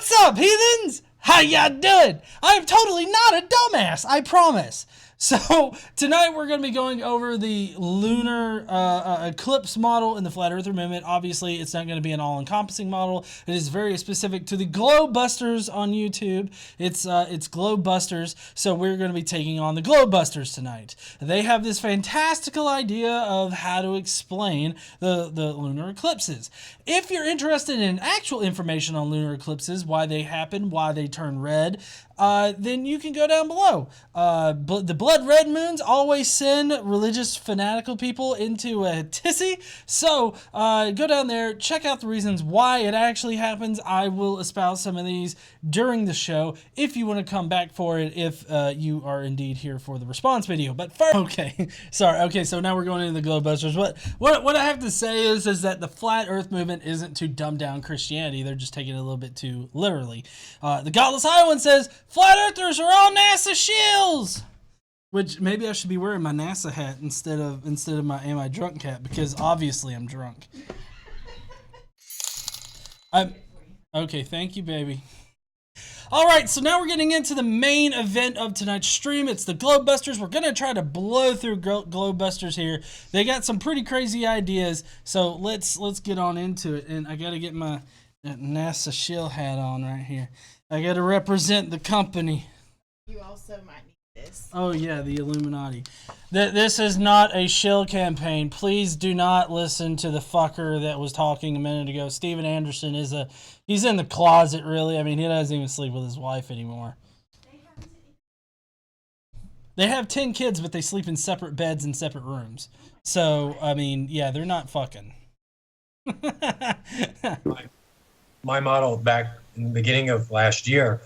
What's up, heathens? How y'all doing? I'm totally not a dumbass, I promise. So tonight we're going to be going over the lunar eclipse model in the flat earther movement. Obviously, it's not going to be an all-encompassing model. It is very specific to the Globebusters on YouTube. It's Globebusters, so we're going to be taking on the Globebusters tonight. They have this fantastical idea of how to explain the lunar eclipses. If you're interested in actual information on lunar eclipses, why they happen, why they turn red, then you can go down below. The blood red moons always send religious fanatical people into a tizzy. So go down there, check out the reasons why it actually happens. I will espouse some of these during the show if you want to come back for it, if you are indeed here for the response video. But first, okay, sorry. Okay, so now we're going into the Globebusters. What I have to say is that the flat Earth movement isn't to dumb down Christianity. They're just taking it a little bit too literally. The Godless Iowan says flat Earthers are all NASA shills. Which maybe I should be wearing my NASA hat instead of my Am I Drunk hat, because obviously I'm drunk. Okay, thank you, baby. All right, so now we're getting into the main event of tonight's stream. It's the Globebusters. We're going to try to blow through Globebusters here. They got some pretty crazy ideas, so let's get on into it. And I got to get my NASA shill hat on right here. I got to represent the company. You also might need this. Oh yeah, the Illuminati. This is not a shill campaign. Please do not listen to the fucker that was talking a minute ago. Steven Anderson he's in the closet, really. I mean, he doesn't even sleep with his wife anymore. They have 10 kids, but they sleep in separate beds in separate rooms. So, I mean, yeah, they're not fucking. My model back in the beginning of last year,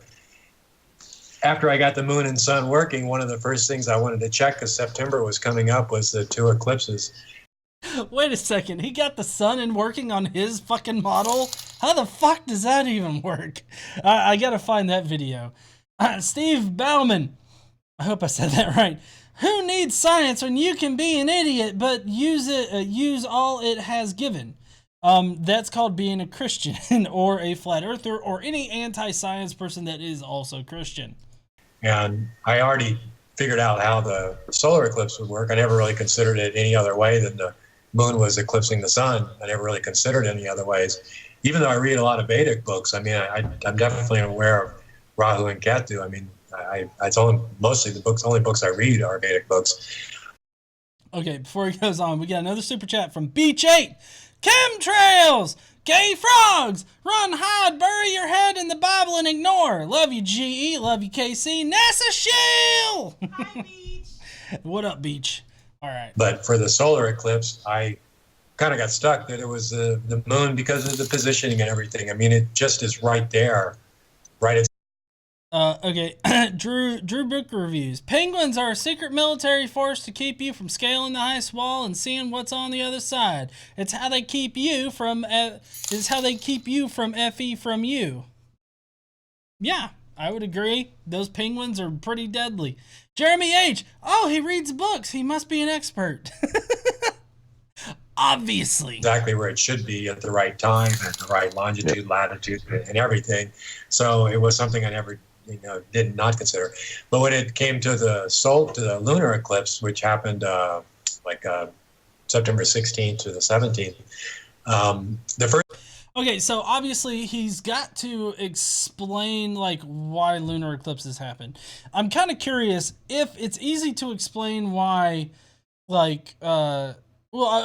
after I got the moon and sun working, one of the first things I wanted to check, because September was coming up, was the 2 eclipses. Wait a second, he got the sun and working on his fucking model? How the fuck does that even work? I gotta find that video. Steve Bauman, I hope I said that right. Who needs science when you can be an idiot but use all it has given? That's called being a Christian or a flat earther or any anti-science person that is also Christian. And I already figured out how the solar eclipse would work. I never really considered it any other way than the moon was eclipsing the sun. I never really considered any other ways. Even though I read a lot of Vedic books, I mean, I'm definitely aware of Rahu and Ketu. I mean, it's only mostly only books I read are Vedic books. Okay, before he goes on, we got another super chat from Beach 8. Chemtrails! Gay frogs! Run, hide, bury your head in the Bible and ignore. Love you, GE. Love you, KC. NASA shill! Hi, Beach. What up, Beach? All right. But for the solar eclipse, I kind of got stuck that it was the moon because of the positioning and everything. I mean, it just is right there. Right. Okay. Drew Book Reviews. Penguins are a secret military force to keep you from scaling the ice wall and seeing what's on the other side. It's how they keep you from FE from you. Yeah, I would agree. Those penguins are pretty deadly. Jeremy H. Oh, he reads books. He must be an expert. Obviously. Exactly where it should be at the right time, at the right longitude, latitude, and everything. So it was something I never did not consider. But when it came to the lunar eclipse, which happened September 16th to the 17th, the first. Okay, so obviously he's got to explain like why lunar eclipses happen. I'm kind of curious if it's easy to explain why, like, well,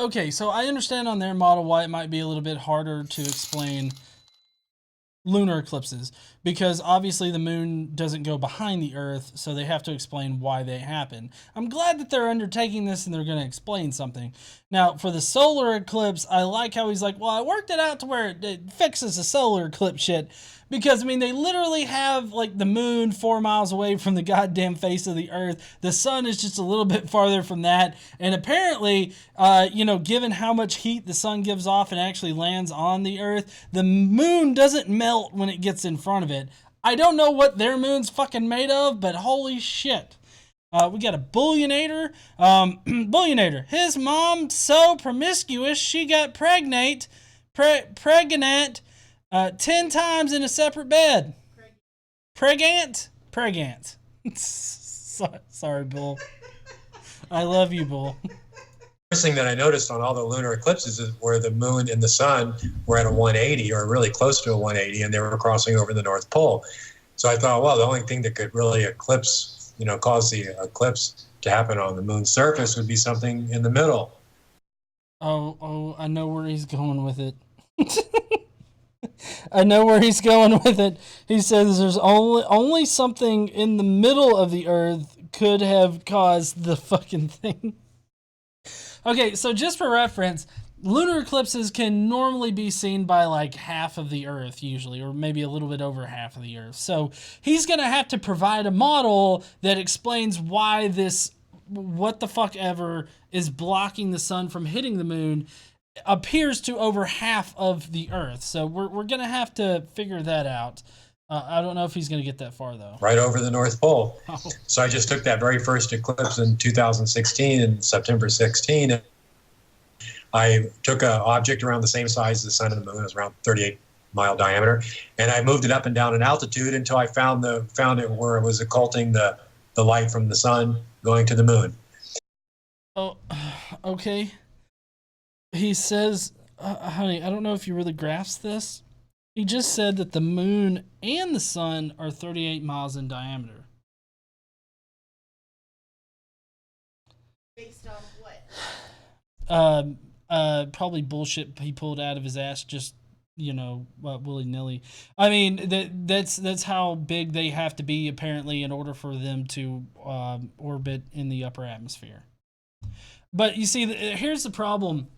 okay, so I understand on their model why it might be a little bit harder to explain lunar eclipses, because obviously the moon doesn't go behind the earth, so they have to explain why they happen. I'm glad that they're undertaking this and they're going to explain something. Now, for the solar eclipse, I like how he's like, well, I worked it out to where it fixes the solar eclipse shit, because, I mean, they literally have, like, the moon 4 miles away from the goddamn face of the earth. The sun is just a little bit farther from that, and apparently, given how much heat the sun gives off and actually lands on the earth, the moon doesn't melt when it gets in front of it. I don't know what their moon's fucking made of, but holy shit. We got a Bullionator. Bullionator. His mom so promiscuous she got pregnant. 10 times in a separate bed. Pregant? Pregant. Sorry, Bull. I love you, Bull. First thing that I noticed on all the lunar eclipses is where the moon and the sun were at a 180 or really close to a 180, and they were crossing over the North Pole. So I thought, well, the only thing that could really cause the eclipse to happen on the moon's surface would be something in the middle. Oh, I know where he's going with it. I know where he's going with it. He says there's only something in the middle of the Earth could have caused the fucking thing. Okay, so just for reference, lunar eclipses can normally be seen by like half of the Earth usually, or maybe a little bit over half of the Earth. So he's going to have to provide a model that explains why this what the fuck ever is blocking the sun from hitting the moon appears to over half of the Earth. So we're going to have to figure that out. I don't know if he's going to get that far, though. Right over the North Pole. Oh. So I just took that very first eclipse in 2016, in September 16. And I took an object around the same size as the sun and the moon. It was around 38-mile diameter. And I moved it up and down in altitude until I found it where it was occulting the light from the sun going to the moon. Oh, okay. He says, honey, I don't know if you really grasp this. He just said that the moon and the sun are 38 miles in diameter. Based on what? Probably bullshit he pulled out of his ass, just willy-nilly. I mean, that's how big they have to be apparently in order for them to orbit in the upper atmosphere. But you see, here's the problem: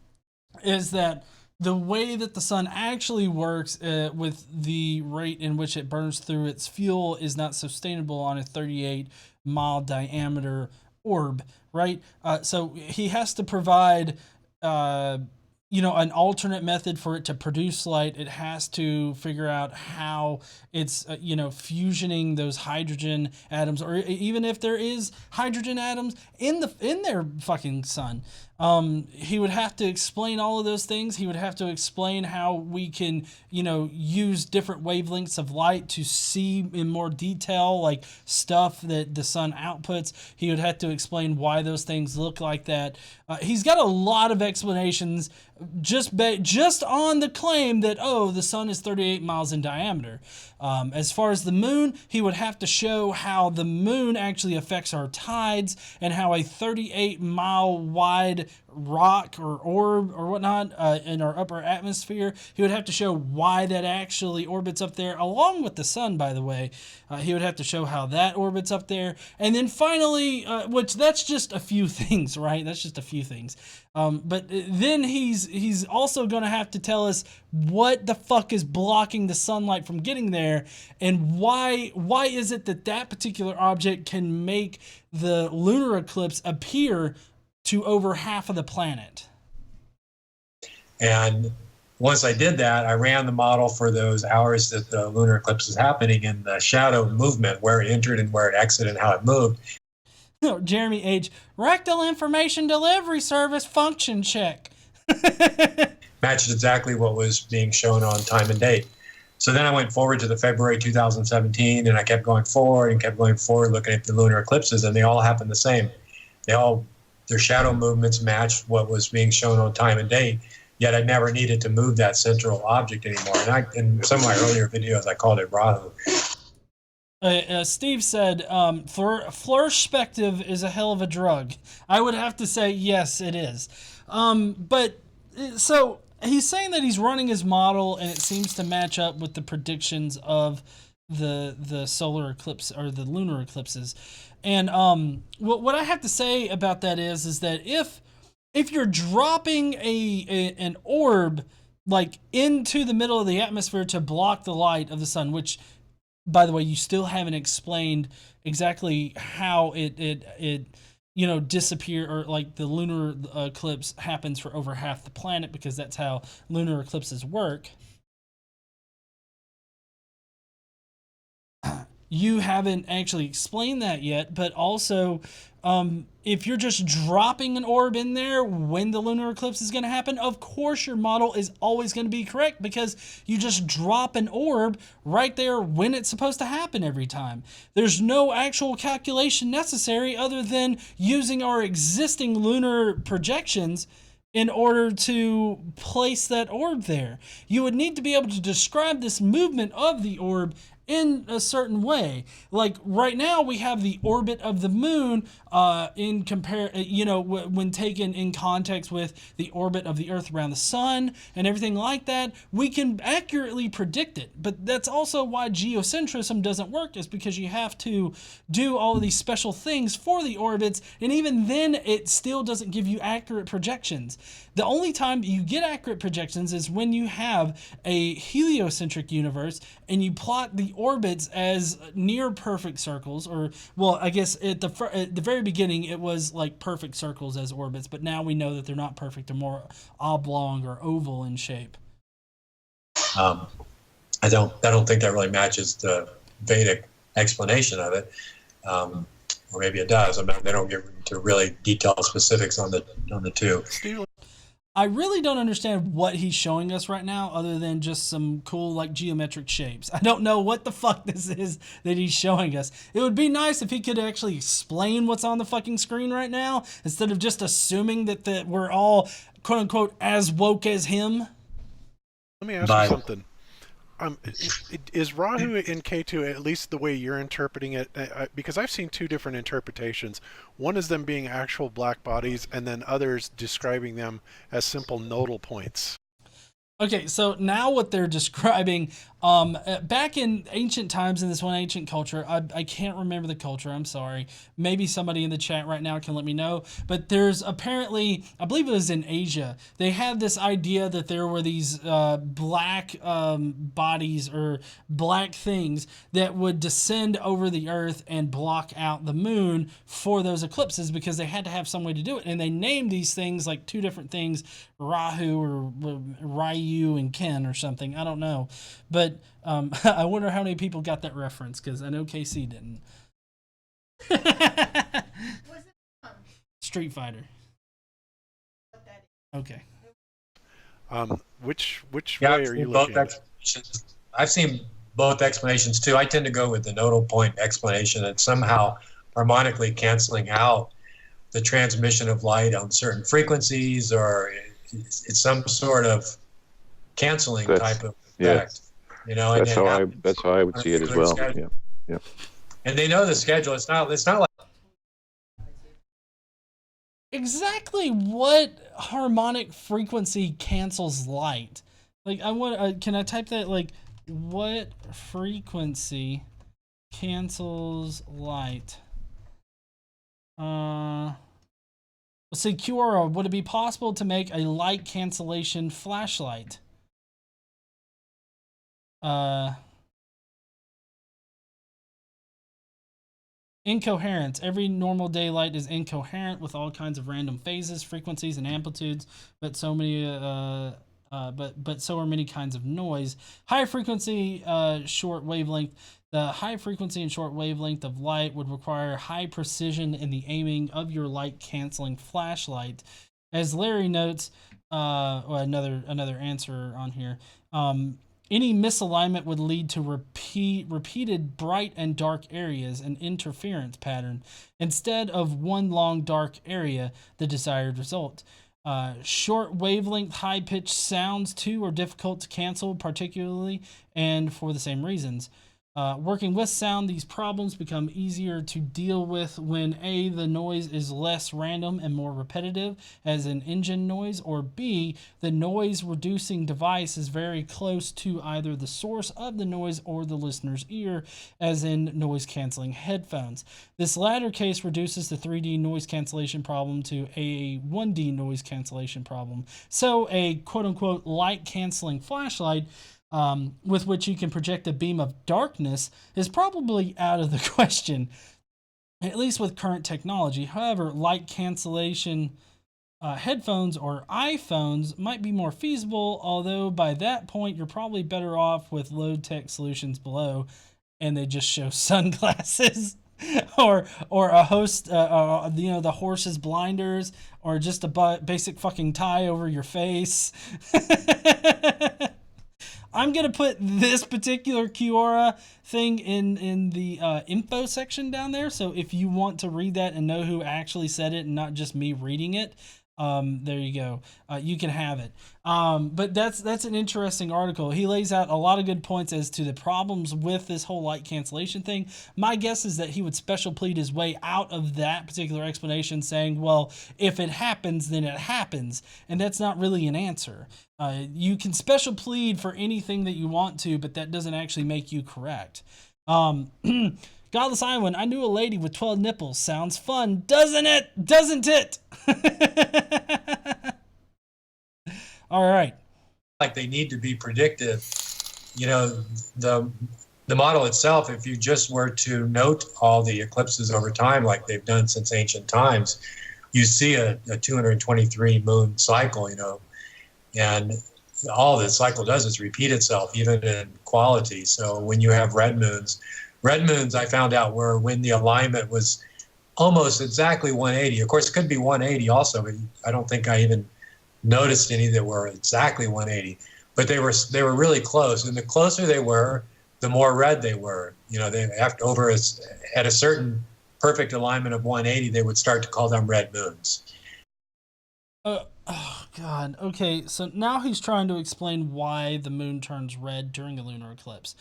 is that the way that the sun actually works with the rate in which it burns through its fuel is not sustainable on a 38-mile diameter orb, right? So he has to provide, an alternate method for it to produce light. It has to figure out how it's, fusioning those hydrogen atoms, or even if there is hydrogen atoms in their fucking sun. He would have to explain all of those things. He would have to explain how we can, use different wavelengths of light to see in more detail, like stuff that the sun outputs. He would have to explain why those things look like that. He's got a lot of explanations just on the claim that, the sun is 38 miles in diameter. As far as the moon, he would have to show how the moon actually affects our tides and how a 38-mile wide rock or orb or whatnot in our upper atmosphere, he would have to show why that actually orbits up there, along with the sun, by the way. He would have to show how that orbits up there. And then finally, which that's just a few things, right? That's just a few things. But then he's also going to have to tell us what the fuck is blocking the sunlight from getting there, and why is it that particular object can make the lunar eclipse appear to over half of the planet. And once I did that, I ran the model for those hours that the lunar eclipse is happening and the shadow movement, where it entered and where it exited and how it moved. Jeremy H. Rectal Information Delivery Service function check. Matched exactly what was being shown on time and date. So then I went forward to the February 2017, and I kept going forward looking at the lunar eclipses, and they all happened the same. Their shadow movements matched what was being shown on time and date, yet I never needed to move that central object anymore. And in some of my earlier videos, I called it Rahu. Steve said, Flurspective is a hell of a drug. I would have to say, yes, it is. So he's saying that he's running his model, and it seems to match up with the predictions of the solar eclipse or the lunar eclipses. And what I have to say about that is that if you're dropping an orb like into the middle of the atmosphere to block the light of the sun, which, by the way, you still haven't explained exactly how it disappear, or like the lunar eclipse happens for over half the planet, because that's how lunar eclipses work. You haven't actually explained that yet, but also If you're just dropping an orb in there when the lunar eclipse is going to happen, of course your model is always going to be correct because you just drop an orb right there when it's supposed to happen every time. There's no actual calculation necessary other than using our existing lunar projections in order to place that orb there. You would need to be able to describe this movement of the orb in a certain way. Like right now we have the orbit of the moon when taken in context with the orbit of the earth around the sun and everything like that, we can accurately predict it. But that's also why geocentrism doesn't work, is because you have to do all of these special things for the orbits, and even then it still doesn't give you accurate projections. The only time you get accurate projections is when you have a heliocentric universe and you plot the orbits as near perfect circles, or, well, I guess at the very beginning it was like perfect circles as orbits, but now we know that they're not perfect. They're more oblong or oval in shape. I don't think that really matches the Vedic explanation of it, or maybe it does. They don't get into really detailed specifics on the two. I really don't understand what he's showing us right now other than just some cool like geometric shapes. I don't know what the fuck this is that he's showing us. It would be nice if he could actually explain what's on the fucking screen right now instead of just assuming that we're all quote unquote as woke as him. Let me ask you something. Is Rahu in K2 at least the way you're interpreting it? Because I've seen two different interpretations. One is them being actual black bodies, and then others describing them as simple nodal points. Okay, so now what they're describing, back in ancient times in this one ancient culture, I can't remember the culture, I'm sorry. Maybe somebody in the chat right now can let me know. But there's apparently, I believe it was in Asia, they had this idea that there were these black bodies or black things that would descend over the earth and block out the moon for those eclipses because they had to have some way to do it. And they named these things like two different things, Rahu or Ryu and Ken or something. I don't know. But I wonder how many people got that reference, because I know KC didn't. Was it Street Fighter. Okay. Which way are you looking at? I've seen both explanations too. I tend to go with the nodal point explanation, and somehow harmonically canceling out the transmission of light on certain frequencies, or it's some sort of canceling type of effect. You know, that's how I would see it as well. Yeah. And they know the schedule. It's not like Exactly what harmonic frequency cancels light? Like I want. Can I type that? Like, what frequency cancels light? Let's see, Kiora, would it be possible to make a light cancellation flashlight? Incoherence. Every normal daylight is incoherent with all kinds of random phases, frequencies, and amplitudes, but so are many kinds of noise. High frequency, short wavelength. The high frequency and short wavelength of light would require high precision in the aiming of your light canceling flashlight. As Larry notes, another answer on here. Any misalignment would lead to repeated bright and dark areas, an interference pattern, instead of one long dark area, the desired result. Short wavelength, high-pitched sounds, too, are difficult to cancel, particularly, and for the same reasons. Working with sound, these problems become easier to deal with when A, the noise is less random and more repetitive, as in engine noise, or B, the noise-reducing device is very close to either the source of the noise or the listener's ear, as in noise-canceling headphones. This latter case reduces the 3D noise cancellation problem to a 1D noise cancellation problem. So a quote-unquote light-canceling flashlight with which you can project a beam of darkness is probably out of the question, at least with current technology. However, light cancellation headphones or iPhones might be more feasible, although by that point you're probably better off with low-tech solutions below, and they just show sunglasses. or a host, the horse's blinders, or just a basic fucking tie over your face. I'm gonna put this particular Kiora thing in the info section down there. So if you want to read that and know who actually said it and not just me reading it, there you go. You can have it. But that's an interesting article. He lays out a lot of good points as to the problems with this whole light cancellation thing. My guess is that he would special plead his way out of that particular explanation, saying, well, if it happens, then it happens. And that's not really an answer. You can special plead for anything that you want to, but that doesn't actually make you correct. Godless Iowan, I knew a lady with 12 nipples. Sounds fun, doesn't it? Doesn't it? All right. Like they need to be predictive. You know, the model itself, if you just were to note all the eclipses over time, like they've done since ancient times, you see a 223 moon cycle, you know, and all the cycle does is repeat itself, even in quality. So when you have red moons, I found out, were when the alignment was almost exactly 180. Of course, it could be 180 also, but I don't think I even noticed any that were exactly 180. But they were really close, and the closer they were, the more red they were. You know, they at a certain perfect alignment of 180, they would start to call them red moons. Oh, God. Okay, so now he's trying to explain why the moon turns red during a lunar eclipse.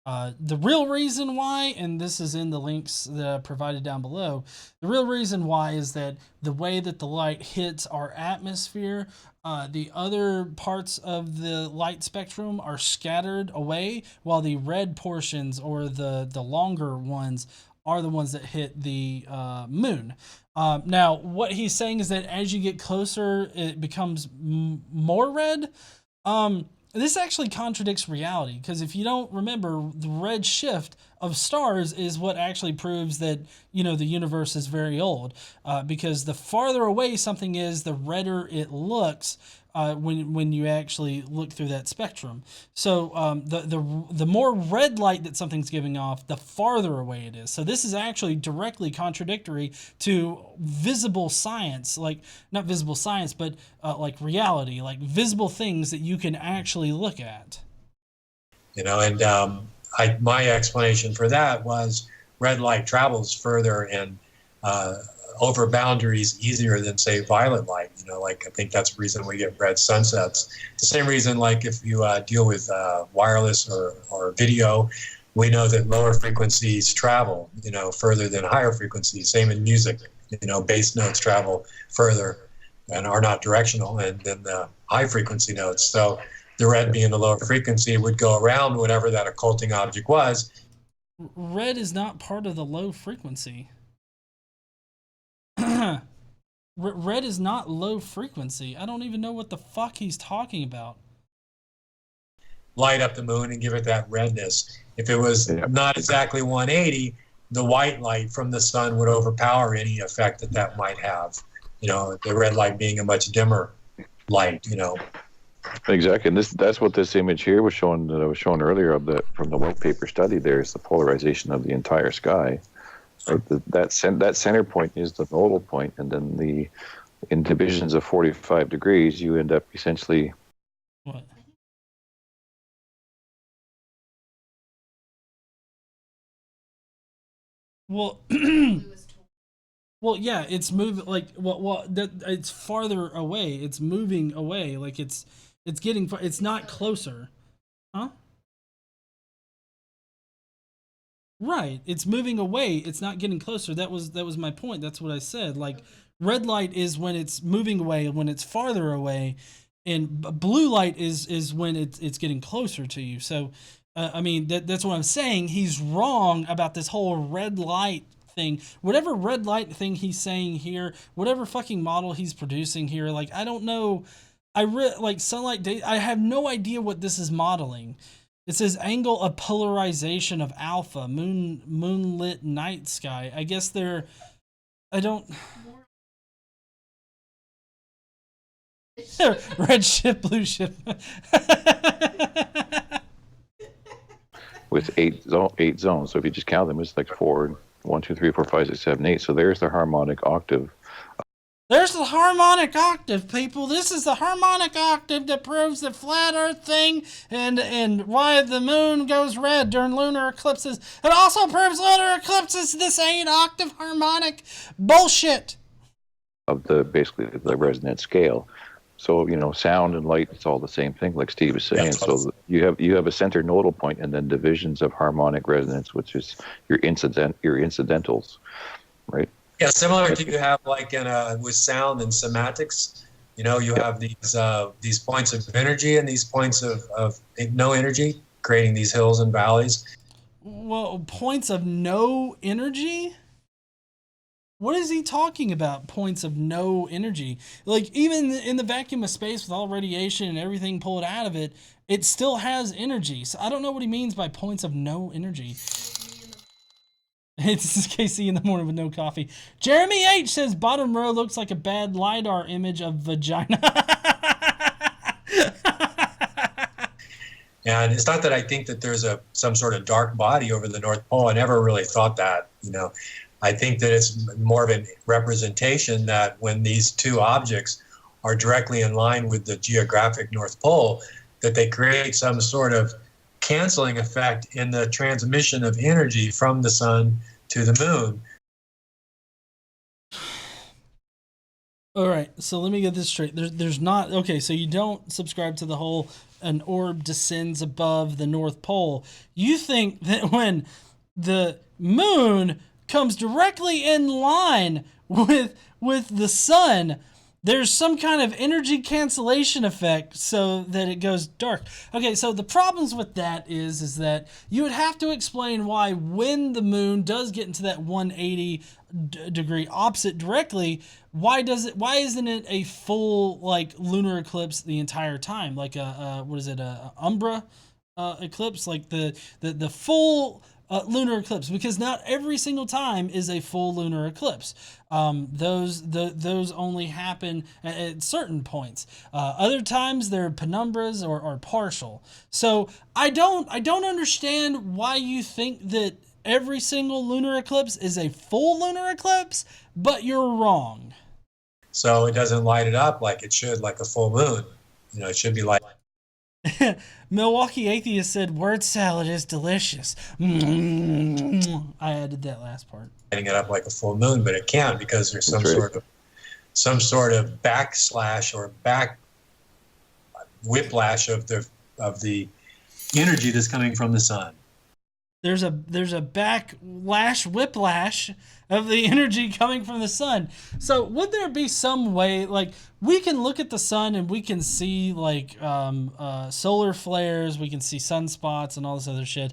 The real reason why, and this is in the links that I provided down below, the real reason why is that the way that the light hits our atmosphere, the other parts of the light spectrum are scattered away, while the red portions, or the longer ones, are the ones that hit the moon. Now, what he's saying is that as you get closer, it becomes more red. This actually contradicts reality, because if you don't remember, the red shift of stars is what actually proves that, you know, the universe is very old, because the farther away something is, the redder it looks when you actually look through that spectrum. So the more red light that something's giving off, the farther away it is. So this is actually directly contradictory to visible science, like not visible science, but like reality, like visible things that you can actually look at. You know, and my explanation for that was red light travels further and over boundaries easier than, say, violet light. You know, like I think that's the reason we get red sunsets. The same reason, like if you deal with wireless or video, we know that lower frequencies travel, you know, further than higher frequencies. Same in music, you know, bass notes travel further and are not directional, and then the high frequency notes. So the red being the lower frequency would go around whatever that occulting object was. Red is not part of the low frequency. Red is not low frequency. I don't even know what the fuck he's talking about. Light up the moon and give it that redness. If it was not exactly 180, the white light from the sun would overpower any effect that might have. You know, the red light being a much dimmer light, you know. Exactly, and that's what this image here was showing, that I was showing earlier, of from the white paper study. There is the polarization of the entire sky. Right? That center point is the nodal point, and then in divisions of 45 degrees, you end up essentially. What? Well, well, yeah, it's moving like it's farther away. It's moving away, like it's getting. It's not closer, huh? Right, it's moving away. It's not getting closer. That was my point. That's what I said. Like red light is when it's moving away, when it's farther away, and blue light is when it's getting closer to you. So, I mean that's what I'm saying. He's wrong about this whole red light thing. Whatever red light thing he's saying here, whatever fucking model he's producing here, like I don't know. Like sunlight day. I have no idea what this is modeling. It says angle of polarization of alpha, moonlit night sky. I guess I don't. Red ship, blue ship. With eight zones. So if you just count them, it's like 4 1, 2, 3, 4, 5, 6, 7, 8. So there's the harmonic octave. There's the harmonic octave, people. This is the harmonic octave that proves the flat Earth thing and why the moon goes red during lunar eclipses. It also proves lunar eclipses. This ain't octave harmonic bullshit. Of basically the resonant scale. So, sound and light, it's all the same thing, like Steve was saying. So you have a center nodal point and then divisions of harmonic resonance, which is your incidentals, right? Yeah, similar to you have like with sound and semantics. You have these points of energy and these points of no energy, creating these hills and valleys. Well, points of no energy? What is he talking about, points of no energy? Like, even in the vacuum of space with all radiation and everything pulled out of it, it still has energy. So I don't know what he means by points of no energy. It's KC in the morning with no coffee. Jeremy H says bottom row looks like a bad LiDAR image of vagina. And it's not that I think that there's some sort of dark body over the North Pole. I never really thought that, I think that it's more of a representation that when these two objects are directly in line with the geographic North Pole, that they create some sort of canceling effect in the transmission of energy from the sun to the moon. All right, so let me get this straight. There's not, okay, so you don't subscribe to the whole an orb descends above the North Pole. You think that when the moon comes directly in line with the sun, there's some kind of energy cancellation effect so that it goes dark. Okay, so the problems with that is that you would have to explain why when the moon does get into that 180 degree opposite directly, why isn't it a full like lunar eclipse the entire time? Like a umbra eclipse, like the full lunar eclipse, because not every single time is a full lunar eclipse. Those only happen at certain points. Other times they're penumbras or partial. So I don't understand why you think that every single lunar eclipse is a full lunar eclipse, but you're wrong. So it doesn't light it up like it should, like a full moon. It should be like. Milwaukee Atheist said, word salad is delicious. I added that last part. Lighting it up like a full moon, but it can't because there's some sort of backslash or back whiplash of the energy that's coming from the sun. There's a backlash, whiplash of the energy coming from the sun. So would there be some way, like, we can look at the sun and we can see like solar flares, we can see sunspots and all this other shit.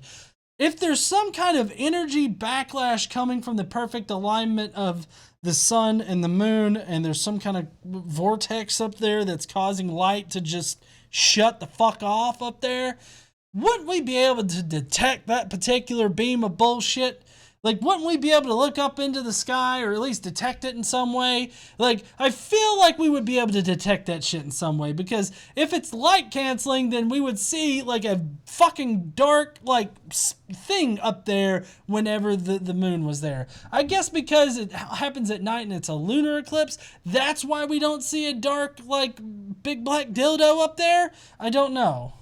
If there's some kind of energy backlash coming from the perfect alignment of the sun and the moon, and there's some kind of vortex up there that's causing light to just shut the fuck off up there, wouldn't we be able to detect that particular beam of bullshit? Like, wouldn't we be able to look up into the sky or at least detect it in some way? Like, I feel like we would be able to detect that shit in some way, because if it's light canceling, then we would see like a fucking dark like thing up there whenever the moon was there. I guess because it happens at night and it's a lunar eclipse, that's why we don't see a dark like big black dildo up there. I don't know.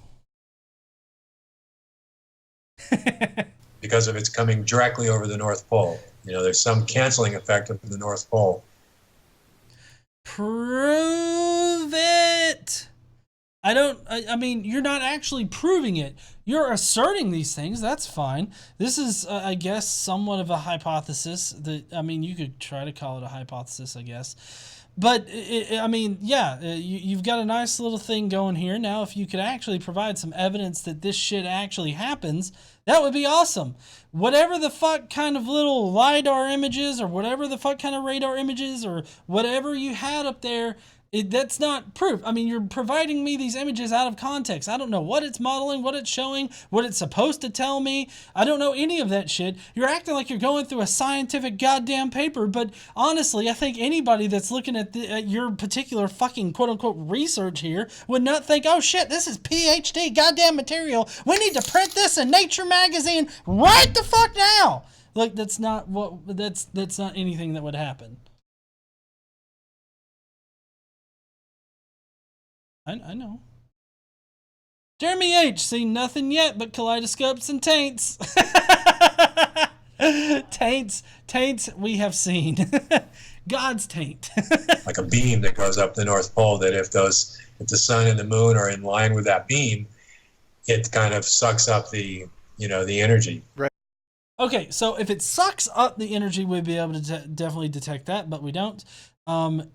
Because of it's coming directly over the North Pole. There's some canceling effect of the North Pole. Prove it. I mean, you're not actually proving it. You're asserting these things. That's fine. This is, I guess, somewhat of a hypothesis. You could try to call it a hypothesis, I guess. But, you've got a nice little thing going here. Now, if you could actually provide some evidence that this shit actually happens, that would be awesome. Whatever the fuck kind of little LiDAR images or whatever the fuck kind of radar images or whatever you had up there, that's not proof. I mean, you're providing me these images out of context. I don't know what it's modeling, what it's showing, what it's supposed to tell me. I don't know any of that shit. You're acting like you're going through a scientific goddamn paper, but honestly, I think anybody that's looking at your particular fucking quote-unquote research here would not think, oh shit, this is PhD goddamn material. We need to print this in Nature magazine right the fuck now. Like that's not anything that would happen. I know. Jeremy H. Seen nothing yet but kaleidoscopes and taints. Taints we have seen. God's taint. Like a beam that goes up the North Pole, that if the sun and the moon are in line with that beam, it kind of sucks up the energy. Right. Okay, so if it sucks up the energy, we'd be able to definitely detect that, but we don't.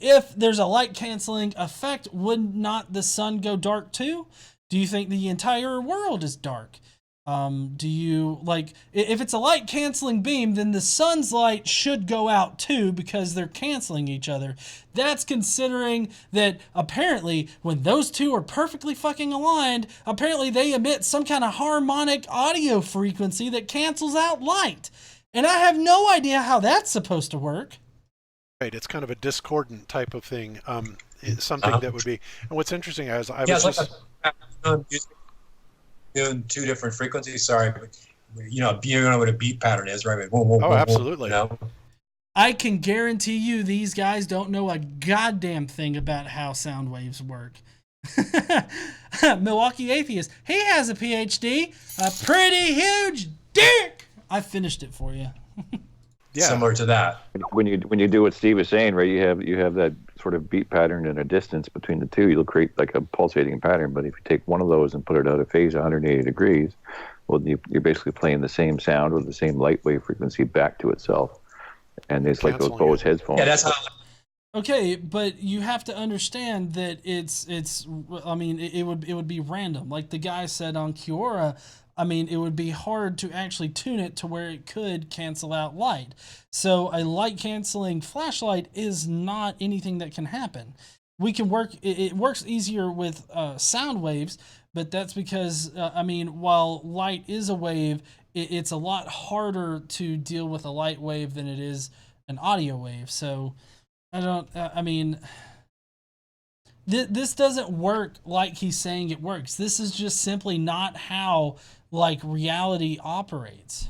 If there's a light canceling effect, would not the sun go dark too? Do you think the entire world is dark? Do you, like, if it's a light canceling beam, then the sun's light should go out too because they're canceling each other. That's considering that apparently when those two are perfectly fucking aligned, apparently they emit some kind of harmonic audio frequency that cancels out light. And I have no idea how that's supposed to work. Right, it's kind of a discordant type of thing. It's something that would be, and what's interesting is doing two different frequencies. Sorry, but, you know what a beat pattern is, right? Whoa, whoa, whoa, absolutely. Whoa, you know? I can guarantee you these guys don't know a goddamn thing about how sound waves work. Milwaukee Atheist, he has a PhD, a pretty huge dick. I finished it for you. Yeah. Similar to that. When you do what Steve was saying, right? You have that sort of beat pattern and a distance between the two. You'll create like a pulsating pattern. But if you take one of those and put it out of phase 180 degrees, well, you're basically playing the same sound with the same light wave frequency back to itself, and it's like those Bose headphones. Yeah, that's how. Okay, but you have to understand that it's. I mean, it would be random. Like the guy said on Kiora. I mean, it would be hard to actually tune it to where it could cancel out light. So a light canceling flashlight is not anything that can happen. We can work, it works easier with sound waves, but that's because, I mean, while light is a wave, it's a lot harder to deal with a light wave than it is an audio wave. So this doesn't work like he's saying it works. This is just simply not how like reality operates.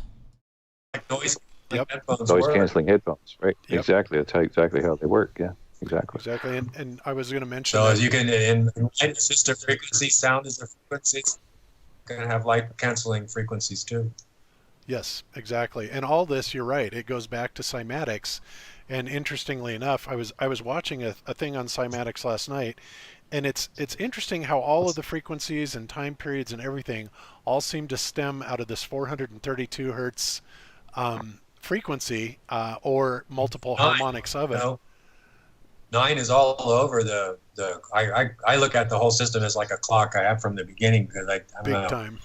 Like noise canceling headphones, right? Yep. Exactly. That's exactly how they work. Yeah, exactly. Exactly. And I was going to mention. So as you can, in light, it's just a frequency. Sound is a frequency. Going to have light canceling frequencies too. Yes, exactly. And all this, you're right. It goes back to cymatics. And interestingly enough, I was watching a thing on cymatics last night, and it's interesting how all of the frequencies and time periods and everything all seem to stem out of this 432 hertz frequency or multiple harmonics of it. No. 9 is all over the. I look at the whole system as like a clock I have from the beginning because I don't Big know. time.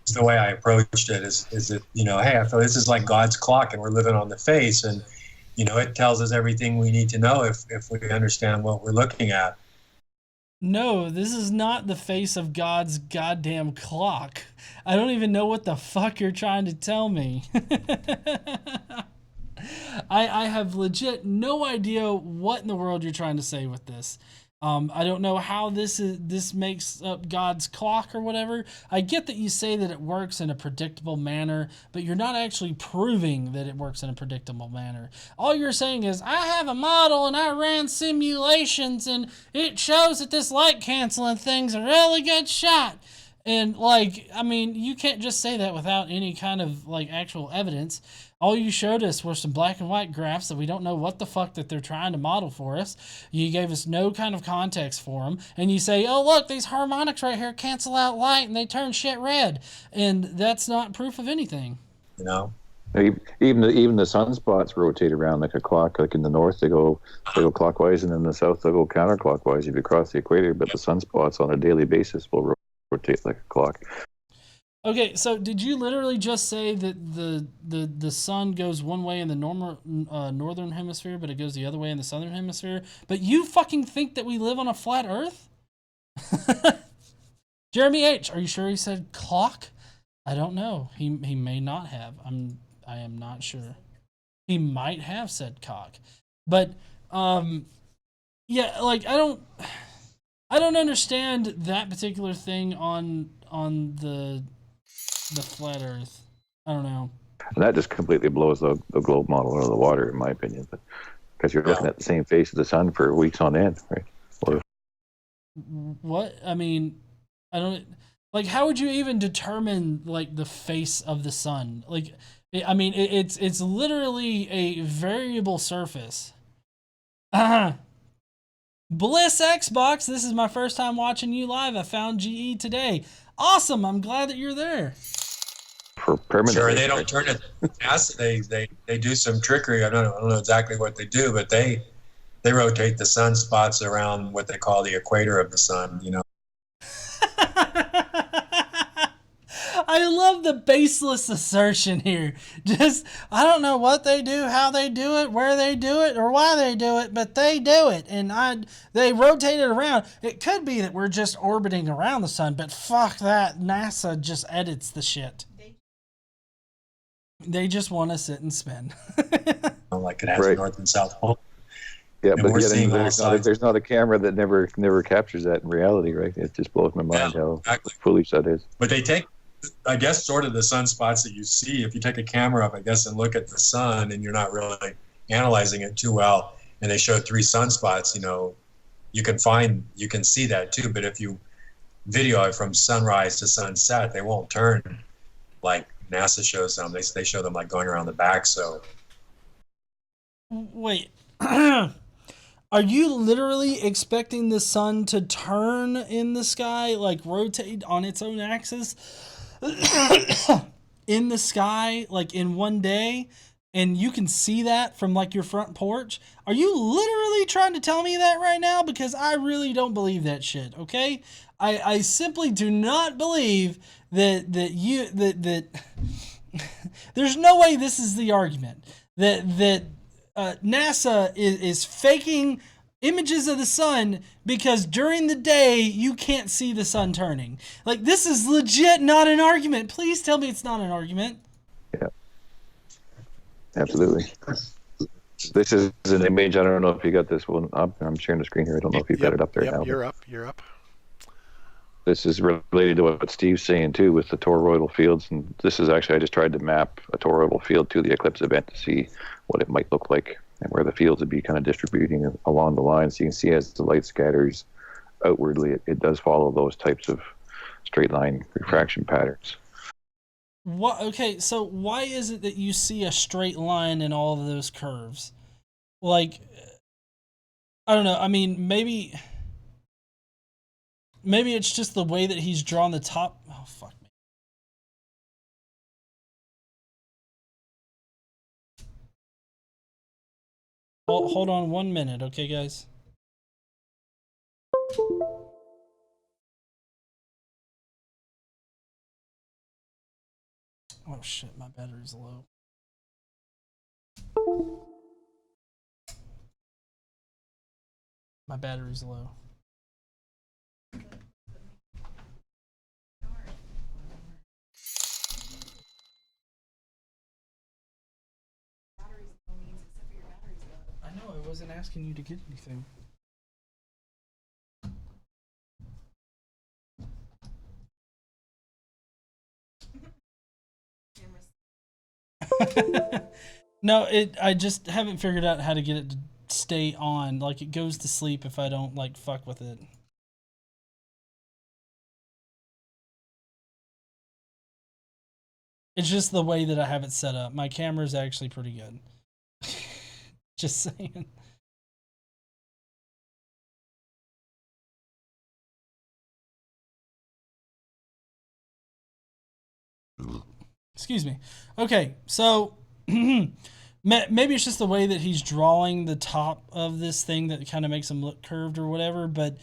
It's the way I approached it is that, hey, I feel this is like God's clock and we're living on the face, and it tells us everything we need to know if we understand what we're looking at. No, this is not the face of God's goddamn clock. I don't even know what the fuck you're trying to tell me. I have legit no idea what in the world you're trying to say with this. I don't know how this makes up God's clock or whatever. I get that you say that it works in a predictable manner, but you're not actually proving that it works in a predictable manner. All you're saying is, I have a model and I ran simulations and it shows that this light canceling thing's a really good shot. And you can't just say that without any kind of actual evidence. All you showed us were some black and white graphs that we don't know what the fuck that they're trying to model for us. You gave us no kind of context for them. And you say, oh, look, these harmonics right here cancel out light and they turn shit red. And that's not proof of anything. Even the sunspots rotate around like a clock. Like in the north, they go clockwise, and in the south, they go counterclockwise if you cross the equator. But the sunspots on a daily basis will rotate like a clock. Okay, so did you literally just say that the sun goes one way in the northern hemisphere, but it goes the other way in the southern hemisphere? But you fucking think that we live on a flat Earth? Jeremy H., are you sure he said clock? I don't know. He may not have. I am not sure. He might have said cock, but yeah, I don't understand that particular thing on the flat Earth. I don't know. And that just completely blows the globe model out of the water, in my opinion. But because you're looking at the same face of the sun for weeks on end, right? Or, What? I mean, I don't like. How would you even determine like the face of the sun? Like, I mean, it's literally a variable surface. Bliss Xbox, this is my first time watching you live. I found GE today. Awesome! I'm glad that you're there. for permanent. Sure, they don't turn it acid. They do some trickery. I don't know exactly what they do, but they rotate the sunspots around what they call the equator of the sun. You know. I love the baseless assertion here. Just, I don't know what they do, how they do it, where they do it, or why they do it, but they do it. And they rotate it around. It could be that we're just orbiting around the sun, but fuck that. NASA just edits the shit. They just want to sit and spin. Like it has a north and south pole. Yeah, And but we're yet seeing all there's not a camera that never captures that in reality, right? It just blows my mind how foolish that is. But they take, I guess, sort of the sunspots that you see. If you take a camera up, I guess, and look at the sun, and you're not really analyzing it too well, and they show 3 sunspots, you know, you can see that too. But if you video it from sunrise to sunset, they won't turn like NASA shows them. They show them like going around the back. So wait. Are you literally expecting the sun to turn in the sky, like rotate on its own axis in the sky, like in one day, and you can see that from like your front porch? Are you literally trying to tell me that right now? Because I really don't believe that shit, okay? I simply do not believe that there's no way this is the argument that NASA is faking images of the sun because during the day you can't see the sun turning. Like, this is legit not an argument. Please tell me it's not an argument. Yeah, absolutely. This is an image. I don't know if you got this one up. I'm sharing the screen here. I don't know if you've got it up there now. You're up. This is related to what Steve's saying too with the toroidal fields, and this is actually, I just tried to map a toroidal field to the eclipse event to see what it might look like and where the fields would be kind of distributing along the line. So you can see as the light scatters outwardly, it does follow those types of straight line refraction patterns. What? Okay, so why is it that you see a straight line in all of those curves? Like, I don't know. I mean, maybe it's just the way that he's drawn the top. Oh, fuck me. Hold on 1 minute, okay, guys? Oh, shit, my battery's low. My battery's low. I know, I wasn't asking you to get anything. No, I just haven't figured out how to get it to stay on. Like, it goes to sleep if I don't, like, fuck with it. It's just the way that I have it set up. My camera's actually pretty good. Just saying. Excuse me. Okay, so maybe it's just the way that he's drawing the top of this thing that kind of makes him look curved or whatever. But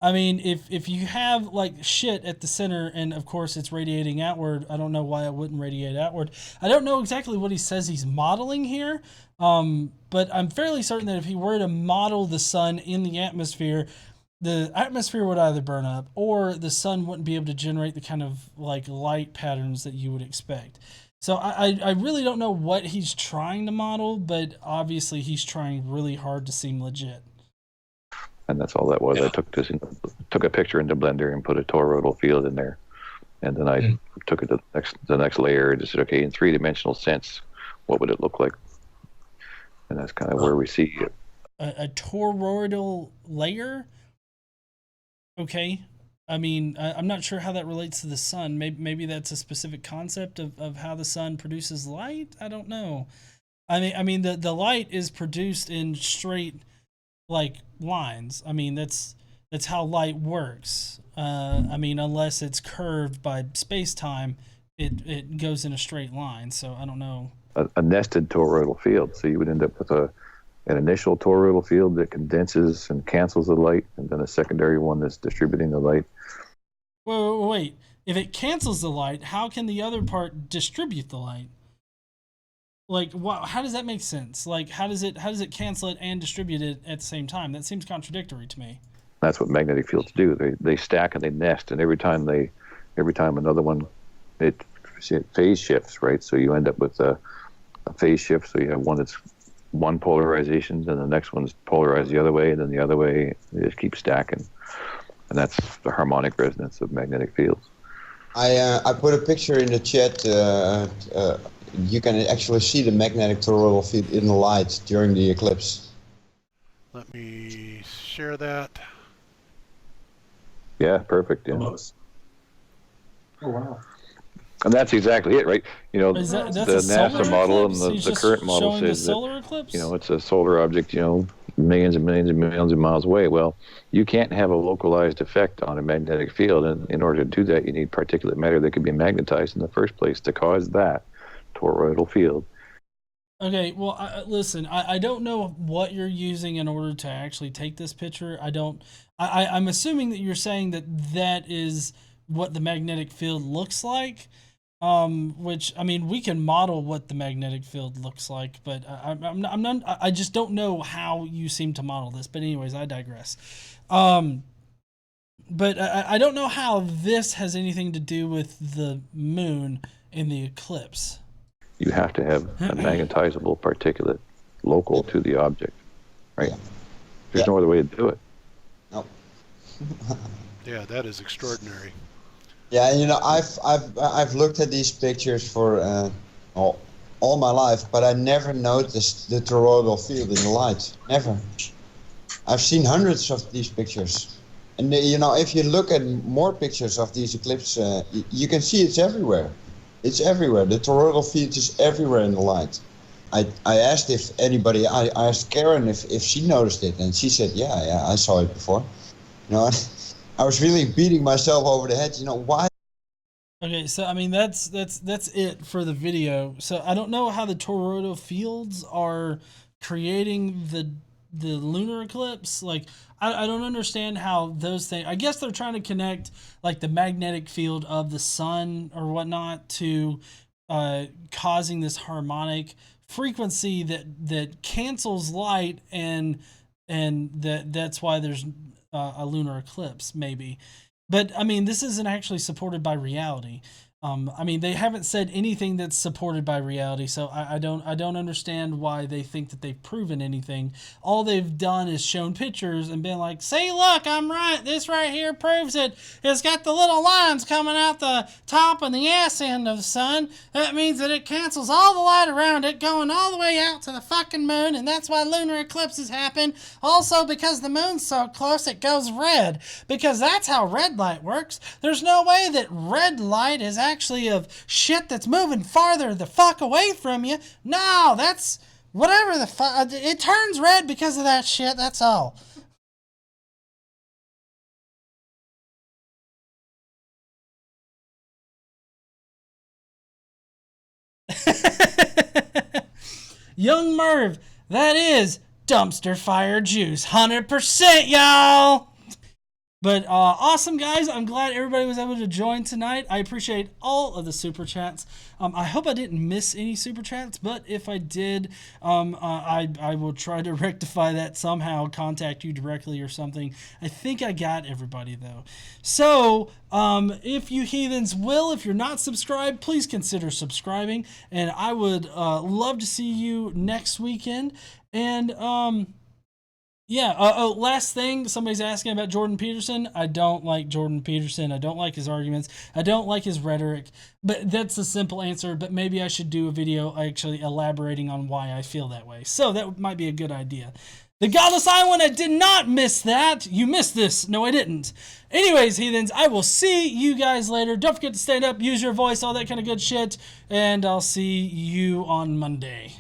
I mean, if you have like shit at the center and of course it's radiating outward, I don't know why it wouldn't radiate outward. I don't know exactly what he says he's modeling here, but I'm fairly certain that if he were to model the sun in the atmosphere would either burn up or the sun wouldn't be able to generate the kind of like light patterns that you would expect. So I really don't know what he's trying to model, but obviously he's trying really hard to seem legit. And that's all that was. Yeah. I took a picture into Blender and put a toroidal field in there And then I took it to the next layer and just said, okay, in 3-dimensional sense, what would it look like? And that's kind of where we see it. A toroidal layer? Okay. I mean, I'm not sure how that relates to the sun. Maybe that's a specific concept of how the sun produces light. I don't know. I mean, the light is produced in straight, like, lines. I mean, that's how light works. I mean, unless it's curved by space-time, it goes in a straight line. So I don't know. A nested toroidal field. So you would end up with an initial toroidal field that condenses and cancels the light, and then a secondary one that's distributing the light. Wait. If it cancels the light, how can the other part distribute the light? Like, how does that make sense? Like, how does it cancel it and distribute it at the same time? That seems contradictory to me. That's what magnetic fields do. They stack and they nest, and every time another one, it phase shifts, right? So you end up with a phase shift. So you have one that's one polarization, and the next one's polarized the other way, and then the other way. They just keep stacking, and that's the harmonic resonance of magnetic fields. I put a picture in the chat. You can actually see the magnetic toroidal field in the light during the eclipse. Let me share that. Yeah, perfect. Yeah. Almost. Oh, wow. And that's exactly it, right? You know, That's the a solar NASA model eclipse? and He's the just current model showing the says that, solar eclipse? you know, it's a solar object, you know, millions and millions and millions of miles away. Well, you can't have a localized effect on a magnetic field, and in order to do that, you need particulate matter that could be magnetized in the first place to cause that toroidal field. Okay, well, listen, I don't know what you're using in order to actually take this picture. I'm assuming that you're saying that is what the magnetic field looks like, which, I mean, we can model what the magnetic field looks like, but I just don't know how you seem to model this. But anyways, I digress. But I don't know how this has anything to do with the moon in the eclipse. You have to have a magnetizable particulate local to the object, right? Yeah. There's no other way to do it. No. Yeah, that is extraordinary. Yeah, and you know, I've looked at these pictures for all my life, but I never noticed the toroidal field in the light. Never. I've seen hundreds of these pictures, and you know, if you look at more pictures of these eclipses, you can see it's everywhere. It's everywhere. The toroidal field is everywhere in the light. I asked if anybody. I asked Karen if she noticed it, and she said, "Yeah, I saw it before." You know, I was really beating myself over the head. You know why? Okay, so I mean that's it for the video. So I don't know how the toroidal fields are creating the lunar eclipse. Like I don't understand how those things. I guess they're trying to connect like the magnetic field of the sun or whatnot to causing this harmonic frequency that cancels light, and that's why there's a lunar eclipse maybe. But I mean, this isn't actually supported by reality. I mean, they haven't said anything that's supported by reality, so I don't understand why they think that they've proven anything. All they've done is shown pictures and been like, "See, look, I'm right. This right here proves it. It's got the little lines coming out the top and the ass end of the sun. That means that it cancels all the light around it, going all the way out to the fucking moon, and that's why lunar eclipses happen. Also, because the moon's so close, it goes red, because that's how red light works. There's no way that red light is actually of shit that's moving farther the fuck away from you. No, that's whatever the fuck. It turns red because of that shit. That's all." Young Merv, that is dumpster fire juice, 100%, y'all. But awesome, guys. I'm glad everybody was able to join tonight. I appreciate all of the super chats. I hope I didn't miss any super chats, but if I did, I will try to rectify that somehow, contact you directly or something. I think I got everybody, though. So if you heathens will, if you're not subscribed, please consider subscribing. And I would love to see you next weekend. And Yeah. Last thing, somebody's asking about Jordan Peterson. I don't like Jordan Peterson. I don't like his arguments. I don't like his rhetoric. But that's a simple answer. But maybe I should do a video actually elaborating on why I feel that way. So that might be a good idea. The Godless Island, I did not miss that. You missed this. No, I didn't. Anyways, heathens, I will see you guys later. Don't forget to stand up, use your voice, all that kind of good shit. And I'll see you on Monday.